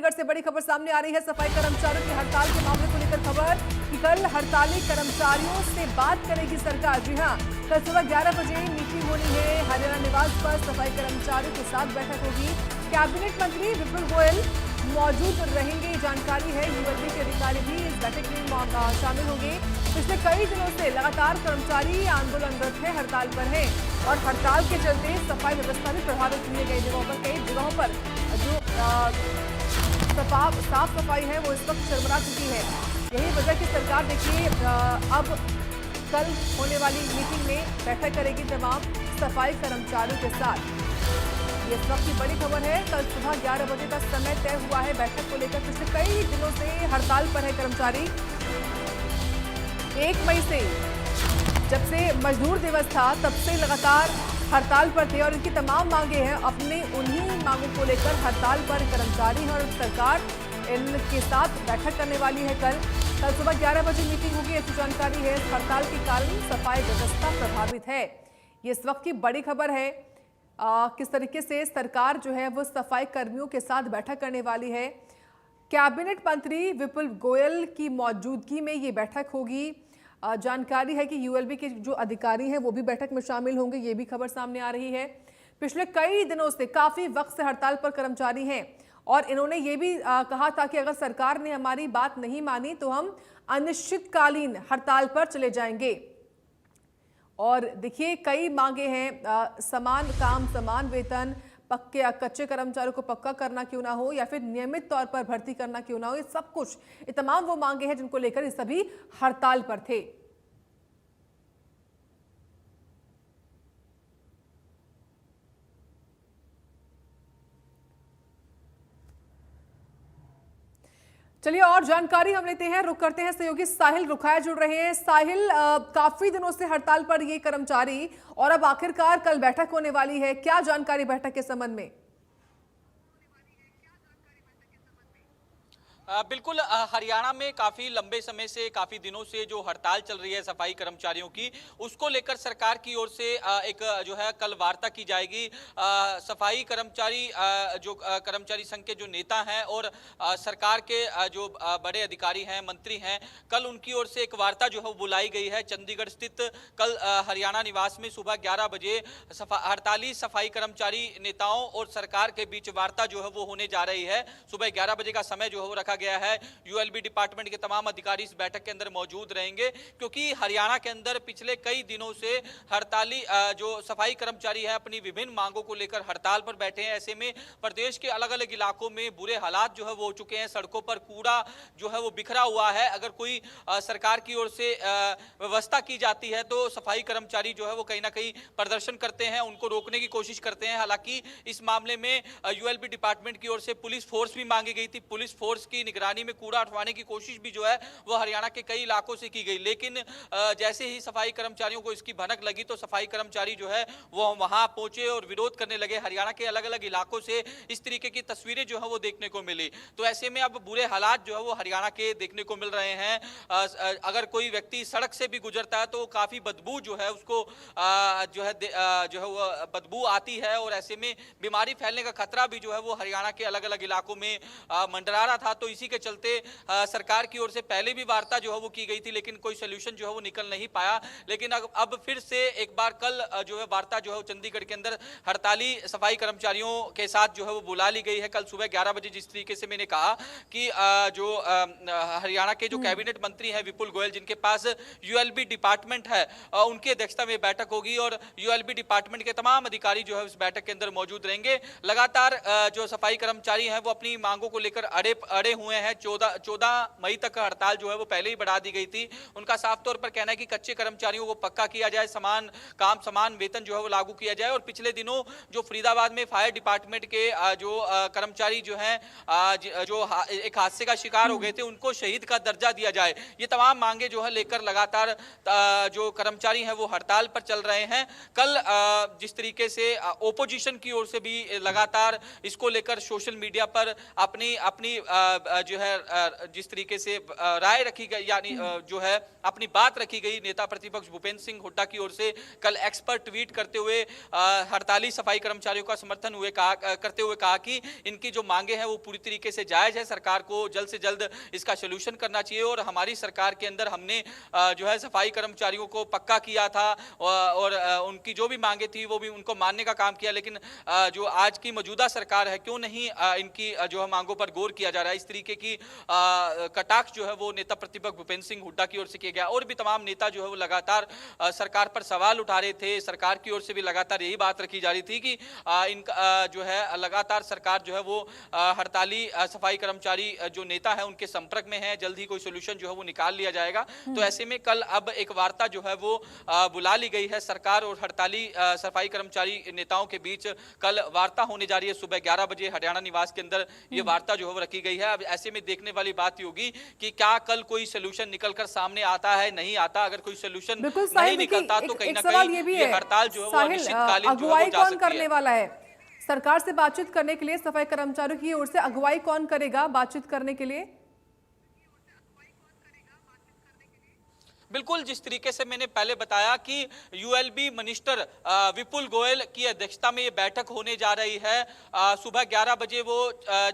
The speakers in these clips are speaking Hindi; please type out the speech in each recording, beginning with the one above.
चंडीगढ़ से बड़ी खबर सामने आ रही है। सफाई कर्मचारियों की हड़ताल के मामले को लेकर खबर कि कल हड़ताली कर्मचारियों से बात करेगी सरकार। जी हां, कल सुबह 11 बजे मीटिंग होनी है। हरियाणा निवास पर सफाई कर्मचारियों के साथ बैठक होगी। कैबिनेट मंत्री विपुल गोयल मौजूद रहेंगे, जानकारी है। यूएलबी के अधिकारी भी इस बैठक में शामिल होंगे। पिछले कई दिनों से लगातार कर्मचारी आंदोलनरत है, हड़ताल पर है और हड़ताल के चलते सफाई व्यवस्था भी प्रभावित हुई है। कई जगहों पर जो साफ सफाई है वो इस वक्त चरमरा चुकी है। यही वजह कि सरकार देखिए अब कल होने वाली मीटिंग में बैठक करेगी तमाम सफाई कर्मचारियों के साथ। ये इस वक्त की बड़ी खबर है। कल सुबह 11 बजे का समय तय हुआ है बैठक को लेकर। पिछले कई दिनों से हड़ताल पर है कर्मचारी। 1 मई से जब से मजदूर दिवस था तब से लगातार हड़ताल पर थे और इनकी तमाम मांगे हैं। अपने उन्हीं मांगों को लेकर हड़ताल पर कर्मचारी और सरकार इनके साथ बैठक करने वाली है। कल सुबह 11 बजे मीटिंग होगी, ऐसी जानकारी है। हड़ताल के कारण सफाई व्यवस्था प्रभावित है। ये इस वक्त की बड़ी खबर है। किस तरीके से सरकार जो है वो सफाई कर्मियों के साथ बैठक करने वाली है। कैबिनेट मंत्री विपुल गोयल की मौजूदगी में ये बैठक होगी। जानकारी है कि यूएलबी के जो अधिकारी हैं वो भी बैठक में शामिल होंगे। ये भी खबर सामने आ रही है। पिछले कई दिनों से काफी वक्त से हड़ताल पर कर्मचारी हैं और इन्होंने ये भी कहा था कि अगर सरकार ने हमारी बात नहीं मानी तो हम अनिश्चितकालीन हड़ताल पर चले जाएंगे। और देखिए कई मांगे हैं, समान काम समान वेतन, पक्के या कच्चे कर्मचारियों को पक्का करना क्यों ना हो या फिर नियमित तौर पर भर्ती करना क्यों ना हो। ये सब कुछ, ये तमाम वो मांगे हैं जिनको लेकर ये सभी हड़ताल पर थे। चलिए और जानकारी हम लेते हैं, रुक करते हैं। सहयोगी साहिल रुखाया जुड़ रहे हैं। साहिल, काफी दिनों से हड़ताल पर ये कर्मचारी और अब आखिरकार कल बैठक होने वाली है, क्या जानकारी बैठक के संबंध में? बिल्कुल, हरियाणा में काफ़ी लंबे समय से, काफ़ी दिनों से जो हड़ताल चल रही है सफाई कर्मचारियों की, उसको लेकर सरकार की ओर से एक जो है कल वार्ता की जाएगी। सफाई कर्मचारी जो कर्मचारी संघ के जो नेता हैं और सरकार के जो बड़े अधिकारी हैं, मंत्री हैं, कल उनकी ओर से एक वार्ता जो है बुलाई गई है चंडीगढ़ स्थित कल हरियाणा निवास में। सुबह 11 बजे हड़ताली सफाई कर्मचारी नेताओं और सरकार के बीच वार्ता जो है वो होने जा रही है। सुबह 11 बजे का समय जो है वो रखा गया है। यूएलबी डिपार्टमेंट के तमाम अधिकारी इस बैठक के अंदर मौजूद रहेंगे, क्योंकि हरियाणा के अंदर पिछले कई दिनों से हड़ताली जो सफाई कर्मचारी है अपनी विभिन्न मांगों को लेकर हड़ताल पर बैठे हैं। ऐसे में प्रदेश के अलग अलग इलाकों में बुरे हालात जो है वो हो चुके हैं। सड़कों पर कूड़ा जो है वो बिखरा हुआ है। अगर कोई सरकार की ओर से व्यवस्था की जाती है तो सफाई कर्मचारी जो है वो कहीं ना कहीं प्रदर्शन करते हैं, उनको रोकने की कोशिश करते हैं। हालांकि इस मामले में यूएलबी डिपार्टमेंट की ओर से पुलिस फोर्स भी मांगी गई थी। पुलिस फोर्स की निगरानी में कूड़ा उठवाने की कोशिश भी जो है वो हरियाणा के कई इलाकों से की गई, लेकिन जैसे ही सफाई कर्मचारियों को इसकी भनक लगी तो सफाई कर्मचारी जो है वो वहां पहुंचे और विरोध करने लगे। हरियाणा के अलग अलग इलाकों से इस तरीके की तस्वीरें जो है वो देखने को मिली। तो ऐसे में अब बुरे हालात जो है वो हरियाणा के देखने को मिल रहे हैं। अगर कोई व्यक्ति सड़क से भी गुजरता है तो काफी बदबू जो है उसको जो है वो बदबू आती है और ऐसे में बीमारी फैलने का खतरा भी जो है वो हरियाणा के अलग अलग इलाकों में मंडरा रहा था। तो इसी के चलते सरकार की ओर से पहले भी वार्ता जो है वो की गई थी, लेकिन कोई सोल्यूशन जो है वो निकल नहीं पाया। लेकिन अब फिर से एक बार कल जो है वार्ता जो है चंडीगढ़ के अंदर हड़ताली सफाई कर्मचारियों के साथ जो है वो बुला ली गई है। कल सुबह 11 बजे जिस तरीके से मैंने कहा कि जो हरियाणा के जो कैबिनेट मंत्री हैं विपुल गोयल, जिनके पास यूएलबी डिपार्टमेंट है, उनकी अध्यक्षता में बैठक होगी और यूएलबी डिपार्टमेंट के तमाम अधिकारी जो है इस बैठक के अंदर मौजूद रहेंगे। लगातार जो सफाई कर्मचारी हैं वो अपनी मांगों को लेकर अड़े हुए हैं। 14 मई तक हड़ताल जो है वो पहले ही बढ़ा दी गई थी। उनका साफ तौर पर कहना है कि कच्चे कर्मचारियों को पक्का किया जाए, समान काम समान वेतन जो है वो लागू किया जाए। और पिछले दिनों जो फरीदाबाद में फायर डिपार्टमेंट के जो कर्मचारी जो हैं जो एक हादसे का शिकार हो गए थे, उनको शहीद का दर्जा दिया जाए। ये तमाम मांगे जो है लेकर लगातार जो कर्मचारी हैं वो हड़ताल पर चल रहे हैं। कल जिस तरीके से ओपोजिशन की ओर से भी लगातार इसको लेकर सोशल मीडिया पर अपनी जो है जिस तरीके से राय रखी गई, यानी जो है अपनी बात रखी गई नेता प्रतिपक्ष भूपेंद्र सिंह हुड्डा की ओर से कल एक्स पर ट्वीट करते हुए हड़ताली सफाई कर्मचारियों का समर्थन करते हुए कहा कि इनकी जो मांगे हैं वो पूरी तरीके से जायज है, सरकार को जल्द से जल्द इसका सोल्यूशन करना चाहिए और हमारी सरकार के अंदर हमने जो है सफाई कर्मचारियों को पक्का किया था और उनकी जो भी मांगे थी वो भी उनको मानने का काम किया, लेकिन जो आज की मौजूदा सरकार है क्यों नहीं इनकी जो है मांगों पर गौर किया जा रहा है। इस तरीके की कटाक्ष जो है वो नेता प्रतिपक्ष भूपेंद्र सिंह हुड्डा की ओर से किया गया और भी तमाम नेता जो है वो लगातार सरकार पर सवाल उठा रहे थे। सरकार की ओर से भी लगातार यही बात रखी जा रही थी कि इनका जो है लगातार सरकार जो है वो हड़ताली सफाई कर्मचारी जो नेता है उनके संपर्क में है, जल्द ही कोई सोल्यूशन जो है वो निकाल लिया जाएगा। तो ऐसे में कल अब एक वार्ता जो है वो बुला ली गई है सरकार और हड़ताली सफाई कर्मचारी नेताओं के बीच कल वार्ता होने जा रही है। सुबह 11 बजे हरियाणा निवास के अंदर ये वार्ता जो है वो रखी गई है। अब ऐसे में देखने वाली बात ये होगी कि क्या कल कोई सोल्यूशन निकलकर सामने आता है, नहीं आता। अगर कोई सोल्यूशन नहीं निकलता तो कहीं ना कहीं ये हड़ताल जो है वो अनिश्चितकालीन जो है वो जा सकती है। वाला है सरकार से बातचीत करने के लिए सफाई कर्मचारियों की ओर से अगुवाई कौन करेगा बातचीत करने के लिए? बिल्कुल, जिस तरीके से मैंने पहले बताया कि यूएलबी मिनिस्टर विपुल गोयल की अध्यक्षता में ये बैठक होने जा रही है। सुबह 11 बजे वो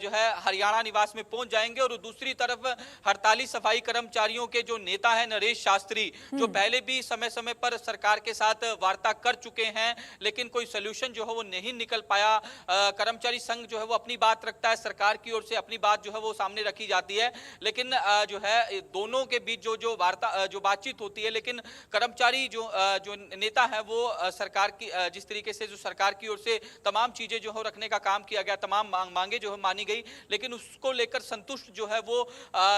जो है हरियाणा निवास में पहुंच जाएंगे और दूसरी तरफ हड़ताली सफाई कर्मचारियों के जो नेता हैं नरेश शास्त्री, जो पहले भी समय समय पर सरकार के साथ वार्ता कर चुके हैं लेकिन कोई सोल्यूशन जो है वो नहीं निकल पाया। कर्मचारी संघ जो है वो अपनी बात रखता है, सरकार की ओर से अपनी बात जो है वो सामने रखी जाती है, लेकिन जो है दोनों के बीच जो बातचीत होती है, लेकिन कर्मचारी जो नेता है वो सरकार की जिस तरीके से जो सरकार की ओर से तमाम चीजें जो है रखने का काम किया गया, तमाम मांगे जो है मानी गई, लेकिन उसको लेकर संतुष्ट जो है वो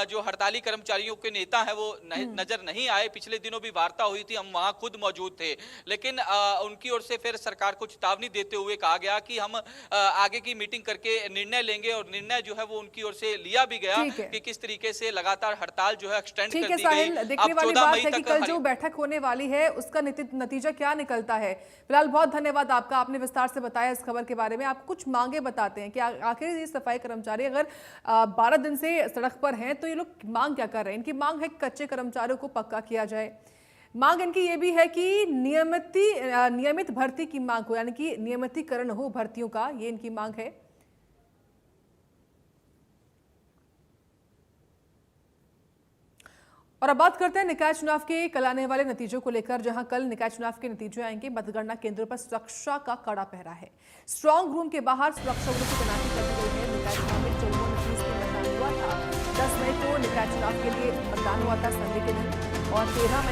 जो हड़ताली कर्मचारियों के नेता है वो नजर नहीं आए। पिछले दिनों भी वार्ता हुई थी, हम वहां खुद मौजूद थे, लेकिन उनकी ओर से फिर सरकार को चेतावनी देते हुए कहा गया कि हम आगे की मीटिंग करके निर्णय लेंगे और निर्णय जो है वो उनकी ओर से लिया भी गया कि किस तरीके से लगातार हड़ताल जो है एक्सटेंड कर दी गई। अब 14 मई कि कल जो बैठक होने वाली है उसका नतीजा क्या निकलता है। फिलहाल बहुत धन्यवाद आपका, आपने विस्तार से बताया इस खबर के बारे में। आप कुछ मांगे बताते हैं कि आखिर ये सफाई कर्मचारी अगर 12 दिन से सड़क पर हैं तो ये लोग मांग क्या कर रहे हैं। इनकी मांग है कच्चे कर्मचारियों को पक्का किया जाए। मांग इनकी ये भी है कि नियमित भर्ती की मांग हो, यानी कि नियमितीकरण हो भर्तियों का, ये इनकी मांग है। और अब बात करते हैं निकाय चुनाव के कल आने वाले नतीजों को लेकर, जहां कल निकाय चुनाव के नतीजे आएंगे। मतगणना केंद्रों पर सुरक्षा का कड़ा पहरा है। स्ट्रांग रूम के बाहर सुरक्षा बलों की तैनाती कर दी गई है। निकाय चुनाव में 54 फीसदी मतदान हुआ था। 10 मई को निकाय चुनाव के लिए मतदान हुआ था संडे के दिन और 13 मई